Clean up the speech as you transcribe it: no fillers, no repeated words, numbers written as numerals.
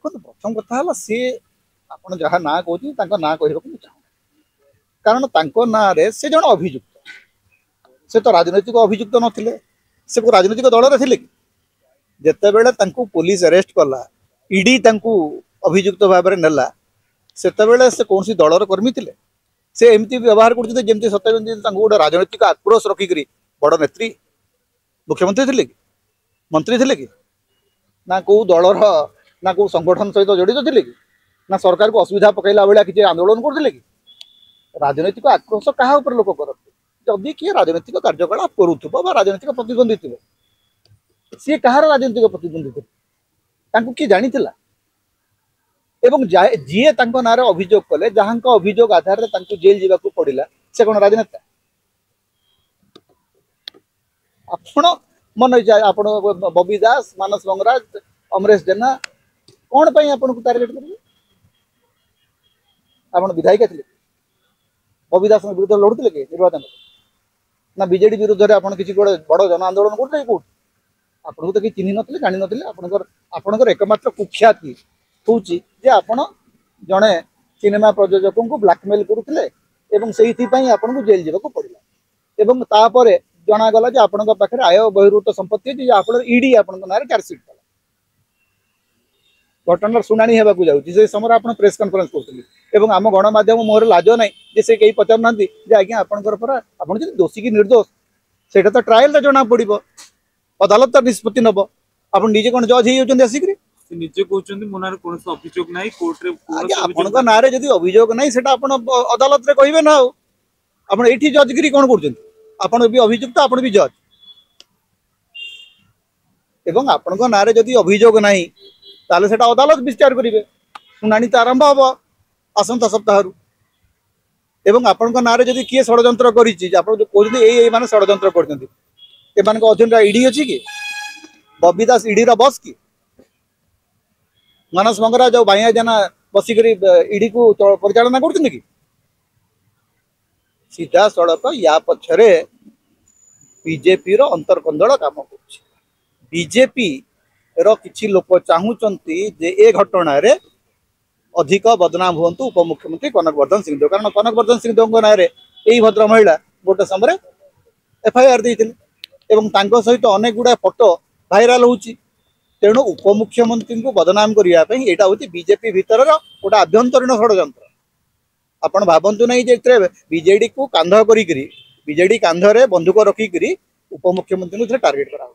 देखो प्रथम कथा है सी आप जहाँ ना कहते ना कह चाहूँ कारण ना से जन अभियुक्त से तो राजनैतिक अभियुक्त नथिले से को राजनैतिक दल रे थिले जेते बेले पुलिस अरेस्ट कला ईडी अभियुक्त भाव में नेला सेतेबेले से कौन दलर कर्मी थे से एमती व्यवहार करते सत्य गोटे राजनैतिक आक्रोश रखिक बड़ नेत्री मुख्यमंत्री थे कि मंत्री थे कि ना कौ दलर ना कौ संगठन सहित जड़ित थे कि ना सरकार को असुविधा पकड़ा भाया किसी आंदोलन करते कि राजनैतिक आक्रोश क्या लोक करते जदि किए राजनैतिक कार्यकलाप करुवा राजनैतिक प्रतिद्वंदी थे सी कहार राजनैतिक प्रतिद्वंदी थे किए जानी एवं जीए ना अभियोग कले जहाँ अभियोग आधार में जेल जावाक पड़ा से कौन राजनेता आपण मन इच्छा आप बबी दास मानस मंगराज अमरेश जेना कौन पर आपन को टार्गेट करेंगे आप विधायिका थे बबी दास विरुद्ध लड़ुते कि निर्वाचन ना बीजेडी विरुद्ध में आप किसी गोटे बड़ जन आंदोलन करते कौट आपको तो किसी चिन्ह नी जानी आपणकर एकमात्र कुख्याति हूँ जे आपण जड़े सिनेमा प्रयोजक को ब्लैकमेल करुले आपन को जेल जावाक पड़ा तापर जनागला जे आपण पाखे आय बहिर्भूत संपत्ति अच्छी आप ईडी आपण ना चार्जसीट कला घटनार शुणी होगा जाऊँगी समय आप प्रेस कॉन्फ्रेंस करें आम गणमाध्यम मोहर लाज ना से कहीं पचार ना आज्ञा आप दोषी की निर्दोष से तो ट्रायल जना पड़ो अदालत निष्पत्ति नब आप निजे कौन जज हो आसिक निजे कहते मो ना कौन अभियोग ना कोर्ट आपन ना अभियोग ना अदालत कहे ना आप ये जजगिरी कौन कर भी अभियुक्त आप भी जज एवं आपण ना अभियोग ना ताले सेटा अदालत विचार करेंगे शुणी तो आरंभ हम आसंता सप्ताह एवं आपण ना किए षड्यंत्र कर षड्यंत्र कर अधीन ईडी अच्छी कि बबी दास ईडी बस कि मानस मंगराज जो बाइया जेना बसिक ईडी को परिचालना कर सीधा सड़क या पछरे बीजेपी अंतरकंदल काम कर बीजेपी किछि लोक चाहूचंती जे ए घटना रे अधिक बदनाम हूँ उपमुख्यमंत्री कनकवर्धन सिंहदेव कारण कनकवर्धन सिंहदेव ना यही भद्र महिला गोटे समय एफआईआर देते सहित अनेक गुड़ा फोटो भाइराल होची तेणु उपमुख्यमंत्री को बदनाम करने यहाँ हूँ बीजेपी भितर गोटे आभ्यंतरीण षड्यंत्र आपण भावतु नहीं जे बीजेडी को कांध करी बीजेडी कांधरे बंधुक रखिक उपमुख्यमंत्री को टार्गेट करा।